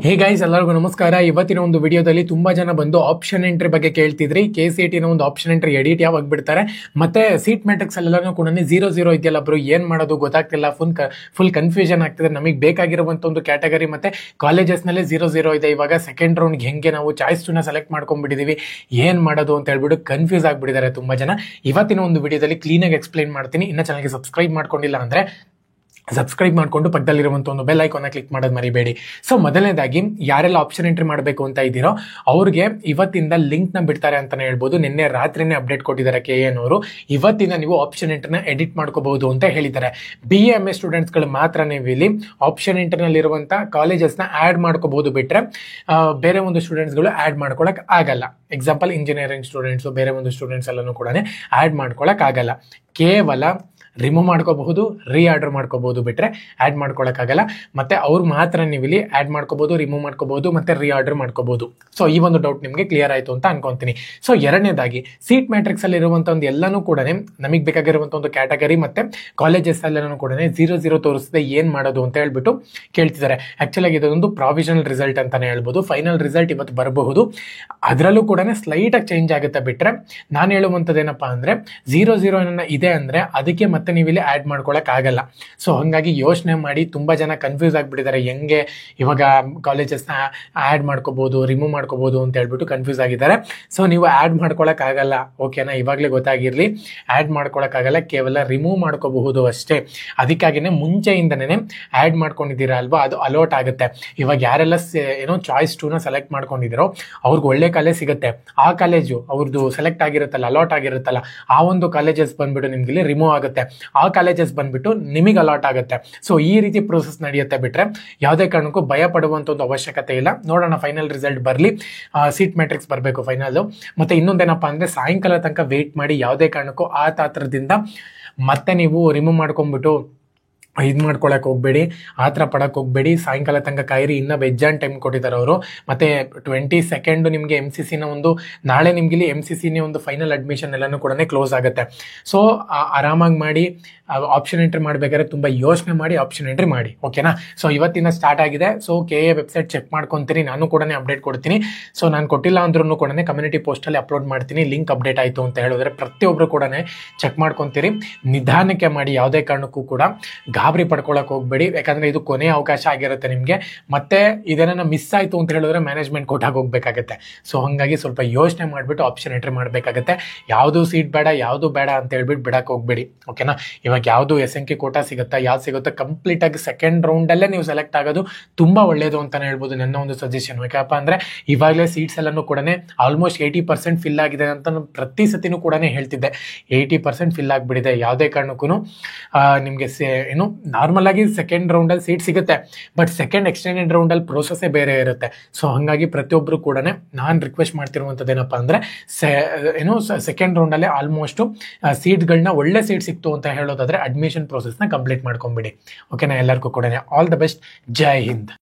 Hey guys, ಎಲ್ಲರಿಗೂ ನಮಸ್ಕಾರ. ಇವತ್ತಿನ ಒಂದು ವಿಡಿಯೋದಲ್ಲಿ ತುಂಬಾ ಜನ ಬಂದು ಆಪ್ಷನ್ ಎಂಟ್ರಿ ಬಗ್ಗೆ ಕೇಳ್ತಿದ್ರಿ. KCET ನ ಒಂದು ಆಪ್ಷನ್ ಎಂಟ್ರಿ ಎಡಿಟ್ ಯಾವಾಗ ಬಿಡ್ತಾರೆ, ಮತ್ತೆ ಸೀಟ್ ಮ್ಯಾಟ್ರಿಕ್ಸ್ ಅಲ್ಲೆಲ್ಲನೂ ಕೂಡ 0-0 ಇದೆಯಲ್ಲ ಬ್ರೋ, ಏನ್ ಮಾಡೋದು ಗೊತ್ತಾಗ್ತಿಲ್ಲ, ಫುಲ್ ಕನ್ಫ್ಯೂಷನ್ ಆಗ್ತಿದೆ. ನಮಗೆ ಬೇಕಾಗಿರುವಂತ ಒಂದು ಕ್ಯಾಟಗರಿ ಮತ್ತೆ ಕಾಲೇಜಸ್ ನಲ್ಲೇ 0-0 ಇದೆ. ಇವಾಗ ಸೆಕೆಂಡ್ ರೌಂಡ್ ಹೆಂಗೆ ನಾವು ಚಾಯ್ಸ್ 2ನ ಸೆಲೆಕ್ಟ್ ಮಾಡ್ಕೊಂಡ್ಬಿಟ್ಟಿದೀವಿ, ಏನ್ ಮಾಡೋದು ಅಂತ ಹೇಳ್ಬಿಟ್ಟು ಕನ್ಫ್ಯೂಸ್ ಆಗ್ಬಿಟ್ಟಿದ್ದಾರೆ ತುಂಬಾ ಜನ. ಇವತ್ತಿನ ಒಂದು ವಿಡಿಯೋದಲ್ಲಿ ಕ್ಲೀನ್ ಆಗಿ ಎಕ್ಸ್ಪ್ಲೈನ್ ಮಾಡ್ತೀನಿ. ಇನ್ನ ಚಾನಲ್ಗೆ ಸಬ್ಸ್ಕ್ರೈಬ್ ಮಾಡ್ಕೊಂಡಿಲ್ಲ ಅಂದ್ರೆ ಸಬ್ಸ್ಕ್ರೈಬ್ ಮಾಡಿಕೊಂಡು ಪಕ್ಕದಲ್ಲಿರುವಂಥ ಒಂದು ಬೆಲ್ ಐಕಾನ್ನ ಕ್ಲಿಕ್ ಮಾಡೋದು ಮರಿಬೇಡಿ. ಸೊ ಮೊದಲನೇದಾಗಿ ಯಾರೆಲ್ಲ ಆಪ್ಷನ್ ಎಂಟ್ರಿ ಮಾಡಬೇಕು ಅಂತ ಇದ್ದೀರೋ ಅವ್ರಿಗೆ ಇವತ್ತಿಂದ ಲಿಂಕ್ನ ಬಿಡ್ತಾರೆ ಅಂತಲೇ ಹೇಳ್ಬೋದು. ನಿನ್ನೆ ರಾತ್ರಿನೇ ಅಪ್ಡೇಟ್ ಕೊಟ್ಟಿದ್ದಾರೆ KAN ಅವರು. ಇವತ್ತಿಂದ ನೀವು ಆಪ್ಷನ್ ಎಂಟ್ರಿನ ಎಡಿಟ್ ಮಾಡ್ಕೋಬಹುದು ಅಂತ ಹೇಳಿದ್ದಾರೆ. BA MA ಸ್ಟೂಡೆಂಟ್ಸ್ಗಳು ಮಾತ್ರ ನೀವು ಇಲ್ಲಿ ಆಪ್ಷನ್ ಎಂಟ್ರಿನಲ್ಲಿರುವಂಥ ಕಾಲೇಜಸ್ನ ಆ್ಯಡ್ ಮಾಡ್ಕೋಬಹುದು, ಬಿಟ್ಟರೆ ಬೇರೆ ಒಂದು ಸ್ಟೂಡೆಂಟ್ಸ್ಗಳು ಆ್ಯಡ್ ಮಾಡ್ಕೊಳಕ್ಕೆ ಆಗಲ್ಲ. ಎಕ್ಸಾಂಪಲ್ ಇಂಜಿನಿಯರಿಂಗ್ ಸ್ಟೂಡೆಂಟ್ಸು, ಬೇರೆ ಒಂದು ಸ್ಟೂಡೆಂಟ್ಸ್ ಎಲ್ಲನೂ ಕೂಡ ಆ್ಯಡ್ ಮಾಡ್ಕೊಳಕ್ಕೆ ಆಗಲ್ಲ. ಕೇವಲ ರಿಮೂವ್ ಮಾಡ್ಕೋಬಹುದು, ಆರ್ಡರ್ ಮಾಡ್ಕೋಬಹುದು, ಬಿಟ್ಟರೆ ಆ್ಯಡ್ ಮಾಡ್ಕೊಳಕ್ಕಾಗಲ್ಲ. ಮತ್ತೆ ಅವ್ರು ಮಾತ್ರ ನೀವು ಇಲ್ಲಿ ಆ್ಯಡ್ ಮಾಡ್ಕೋಬಹುದು, ರಿಮೂವ್ ಮಾಡ್ಕೋಬಹುದು, ಮತ್ತೆ ಆರ್ಡರ್ ಮಾಡ್ಕೋಬಹುದು. ಸೊ ಈ ಒಂದು ಡೌಟ್ ನಿಮಗೆ ಕ್ಲಿಯರ್ ಆಯಿತು ಅಂತ ಅನ್ಕೊಂತೀನಿ. ಸೊ ಎರಡನೇದಾಗಿ ಸೀಟ್ ಮ್ಯಾಟ್ರಿಕ್ಸ್ ಅಲ್ಲಿ ಇರುವಂಥ ಒಂದು ಎಲ್ಲನೂ ಕೂಡ ನಮಗೆ ಬೇಕಾಗಿರುವಂಥ ಒಂದು ಕ್ಯಾಟಗರಿ ಮತ್ತೆ ಕಾಲೇಜಸ್ ಎಲ್ಲನೂ ಕೂಡ 0-0 ತೋರಿಸಿದೆ, ಏನು ಮಾಡೋದು ಅಂತ ಹೇಳ್ಬಿಟ್ಟು ಕೇಳ್ತಿದ್ದಾರೆ. ಆ್ಯಕ್ಚುಲಾಗಿ ಇದೊಂದು ಪ್ರಾವಿಷನಲ್ ರಿಸಲ್ಟ್ ಅಂತಾನೆ ಹೇಳ್ಬೋದು. ಫೈನಲ್ ರಿಸಲ್ಟ್ ಇವತ್ತು ಬರಬಹುದು, ಅದರಲ್ಲೂ ಕೂಡ ಸ್ಲೈಟಾಗಿ ಚೇಂಜ್ ಆಗುತ್ತೆ. ಬಿಟ್ಟರೆ ನಾನು ಹೇಳುವಂಥದ್ದು ಏನಪ್ಪ ಅಂದರೆ 0-0 ಇದೆ ಅಂದರೆ ಅದಕ್ಕೆ ಮತ್ತೆ ನೀವು ಇಲ್ಲಿ ಆ್ಯಡ್ ಮಾಡ್ಕೊಳಕ್ ಆಗಲ್ಲ. ಸೊ ಹಾಗಾಗಿ ಯೋಚನೆ ಮಾಡಿ. ತುಂಬ ಜನ ಕನ್ಫ್ಯೂಸ್ ಆಗಿಬಿಟ್ಟಿದ್ದಾರೆ, ಹೆಂಗೆ ಇವಾಗ ಕಾಲೇಜಸ್ನ ಆ್ಯಡ್ ಮಾಡ್ಕೋಬೋದು, ರಿಮೂವ್ ಮಾಡ್ಕೋಬೋದು ಅಂತ ಹೇಳ್ಬಿಟ್ಟು ಕನ್ಫ್ಯೂಸ್ ಆಗಿದ್ದಾರೆ. ಸೊ ನೀವು ಆ್ಯಡ್ ಮಾಡ್ಕೊಳಕ್ ಆಗಲ್ಲ, ಓಕೆನಾ? ಇವಾಗಲೇ ಗೊತ್ತಾಗಿರಲಿ, ಆ್ಯಡ್ ಮಾಡ್ಕೊಳಕ್ಕಾಗಲ್ಲ, ಕೇವಲ ರಿಮೂವ್ ಮಾಡ್ಕೋಬಹುದು ಅಷ್ಟೇ. ಅದಕ್ಕಾಗಿನೇ ಮುಂಚೆಯಿಂದನೇ ಆ್ಯಡ್ ಮಾಡ್ಕೊಂಡಿದ್ದೀರಾ ಅಲ್ವಾ, ಅದು ಅಲೋಟ್ ಆಗುತ್ತೆ. ಇವಾಗ ಯಾರೆಲ್ಲ ಏನೋ ಚಾಯ್ಸ್ 2ನ ಸೆಲೆಕ್ಟ್ ಮಾಡ್ಕೊಂಡಿದ್ದೀರೋ ಅವ್ರಿಗೆ ಒಳ್ಳೆ ಕಾಲೇಜ್ ಸಿಗುತ್ತೆ. ಆ ಕಾಲೇಜು ಅವ್ರದ್ದು ಸೆಲೆಕ್ಟ್ ಆಗಿರುತ್ತಲ್ಲ, ಅಲಾಟ್ ಆಗಿರುತ್ತಲ್ಲ, ಆ ಒಂದು ಕಾಲೇಜಸ್ ಬಂದ್ಬಿಟ್ಟು ನಿಮ್ಗೆ ಇಲ್ಲಿ ರಿಮೂವ್ ಆಗುತ್ತೆ. ಆ ಕಾಲೇಜಸ್ ಬಂದ್ಬಿಟ್ಟು ನಿಮಗೆ ಅಲಾಟ್ ಆಗುತ್ತೆ. ಸೊ ಈ ರೀತಿ ಪ್ರೋಸೆಸ್ ನಡೆಯುತ್ತೆ. ಬಿಟ್ರೆ ಯಾವುದೇ ಕಾರಣಕ್ಕೂ ಭಯ ಪಡುವಂತ ಒಂದು ಅವಶ್ಯಕತೆ ಇಲ್ಲ. ನೋಡೋಣ, ಫೈನಲ್ ರಿಸಲ್ಟ್ ಬರಲಿ, ಸೀಟ್ ಮ್ಯಾಟ್ರಿಕ್ಸ್ ಬರಬೇಕು ಫೈನಲ್. ಮತ್ತೆ ಇನ್ನೊಂದೇನಪ್ಪ ಅಂದ್ರೆ ಸಾಯಂಕಾಲ ತನಕ ವೇಟ್ ಮಾಡಿ. ಯಾವುದೇ ಕಾರಣಕ್ಕೂ ಆ ತಾತ್ರದಿಂದ ಮತ್ತೆ ನೀವು ರಿಮೂವ್ ಮಾಡ್ಕೊಂಡ್ಬಿಟ್ಟು ಇದು ಮಾಡ್ಕೊಳಕ್ಕೆ ಹೋಗಬೇಡಿ, ಆ ಥರ ಪಡಕ್ಕೆ ಹೋಗಬೇಡಿ. ಸಾಯಂಕಾಲ ತನಕ ಕಾಯಿರಿ. ಇನ್ನೂ ಬೆಜ್ಜಾನ್ ಟೈಮ್ ಕೊಟ್ಟಿದ್ದಾರೆ ಅವರು. ಮತ್ತು 22 ನಿಮಗೆ MCCನ ಒಂದು ನಾಳೆ ನಿಮ್ಗೆ ಇಲ್ಲಿ MCCನೇ ಒಂದು ಫೈನಲ್ ಅಡ್ಮಿಷನ್ ಎಲ್ಲನೂ ಕೂಡ ಕ್ಲೋಸ್ ಆಗುತ್ತೆ. ಸೊ ಆರಾಮಾಗಿ ಮಾಡಿ. ಆಪ್ಷನ್ ಎಂಟ್ರಿ ಮಾಡಬೇಕಾದ್ರೆ ತುಂಬ ಯೋಚನೆ ಮಾಡಿ ಆಪ್ಷನ್ ಎಂಟ್ರಿ ಮಾಡಿ, ಓಕೆನಾ? ಸೊ ಇವತ್ತಿನ ಸ್ಟಾರ್ಟ್ ಆಗಿದೆ. ಸೊ KA ವೆಬ್ಸೈಟ್ ಚೆಕ್ ಮಾಡ್ಕೊತೀನಿ, ನಾನು ಕೂಡ ಅಪ್ಡೇಟ್ ಕೊಡ್ತೀನಿ. ಸೊ ನಾನು ಕೊಟ್ಟಿಲ್ಲ ಅಂದ್ರೂ ಕೂಡ ಕಮ್ಯುನಿಟಿ ಪೋಸ್ಟಲ್ಲಿ ಅಪ್ಲೋಡ್ ಮಾಡ್ತೀನಿ. ಲಿಂಕ್ ಅಪ್ಡೇಟ್ ಆಯಿತು ಅಂತ ಹೇಳಿದ್ರೆ ಪ್ರತಿಯೊಬ್ಬರು ಕೂಡ ಚೆಕ್ ಮಾಡ್ಕೊತೀರಿ. ನಿಧಾನಕ್ಕೆ ಮಾಡಿ, ಯಾವುದೇ ಕಾರಣಕ್ಕೂ ಕೂಡ ಗಾಬರಿ ಪಡ್ಕೊಳಕ್ಕೆ ಹೋಗಬೇಡಿ. ಯಾಕಂದರೆ ಇದು ಕೊನೆಯ ಅವಕಾಶ ಆಗಿರುತ್ತೆ ನಿಮಗೆ. ಮತ್ತೆ ಇದೇನ ಮಿಸ್ ಆಯಿತು ಅಂತ ಹೇಳಿದ್ರೆ ಮ್ಯಾನೇಜ್ಮೆಂಟ್ ಕೋಟಾಗಿ ಹೋಗಬೇಕಾಗುತ್ತೆ. ಸೊ ಹಾಗಾಗಿ ಸ್ವಲ್ಪ ಯೋಚನೆ ಮಾಡಿಬಿಟ್ಟು ಆಪ್ಷನ್ ಎಂಟ್ರಿ ಮಾಡಬೇಕಾಗುತ್ತೆ. ಯಾವುದು ಸೀಟ್ ಬೇಡ, ಯಾವುದು ಬೇಡ ಅಂತ ಹೇಳ್ಬಿಟ್ಟು ಬಿಡಕ್ಕೆ ಹೋಗಬೇಡಿ, ಓಕೆನಾ? ಇವಾಗ ಯಾವುದು SNK ಕೋಟಾ ಸಿಗುತ್ತಾ, ಯಾವ್ದು ಸಿಗುತ್ತಾ, ಕಂಪ್ಲೀಟಾಗಿ ಸೆಕೆಂಡ್ ರೌಂಡಲ್ಲೇ ನೀವು ಸೆಲೆಕ್ಟ್ ಆಗೋದು ತುಂಬ ಒಳ್ಳೆಯದು ಅಂತಲೇ ಹೇಳ್ಬೋದು. ನನ್ನ ಒಂದು ಸಜೆಷನ್. ಯಾಕಪ್ಪ ಅಂದರೆ ಇವಾಗಲೇ ಸೀಟ್ಸ್ ಎಲ್ಲನೂ ಕೂಡ ಆಲ್ಮೋಸ್ಟ್ 80% ಫಿಲ್ ಆಗಿದೆ ಅಂತ ನಾನು ಪ್ರತಿ ಸತಿನೂ ಕೂಡ ಹೇಳ್ತಿದ್ದೆ. 80% ಫಿಲ್ ಆಗಿಬಿಟ್ಟಿದೆ. ಯಾವುದೇ ಕಾರಣಕ್ಕೂ ನಿಮಗೆ ಏನು ನಾರ್ಮಲ್ ಆಗಿ ಸೆಕೆಂಡ್ ರೌಂಡಲ್ಲಿ ಸೀಟ್ ಸಿಗುತ್ತೆ, ಬಟ್ ಸೆಕೆಂಡ್ ಎಕ್ಸ್ಟೆಂಡೆಡ್ ರೌಂಡಲ್ಲಿ ಪ್ರೋಸೆಸ್ಸೇ ಬೇರೆ ಇರುತ್ತೆ. ಸೊ ಹಾಗಾಗಿ ಪ್ರತಿಯೊಬ್ಬರು ಕೂಡ ನಾನು ರಿಕ್ವೆಸ್ಟ್ ಮಾಡ್ತಿರುವಂಥದ್ದು ಏನಪ್ಪ ಅಂದರೆ ಸೆಕೆಂಡ್ ರೌಂಡಲ್ಲೇ ಆಲ್ಮೋಸ್ಟು ಸೀಟ್ಗಳನ್ನ ಒಳ್ಳೆ ಸೀಟ್ ಸಿಕ್ತು ಅಂತ ಹೇಳೋದಾದರೆ ಅಡ್ಮಿಷನ್ ಪ್ರೋಸೆಸ್ನ ಕಂಪ್ಲೀಟ್ ಮಾಡ್ಕೊಂಬಿಡಿ, ಓಕೆನಾ? ಎಲ್ಲರಿಗೂ ಕೂಡ all the best. Jai Hind.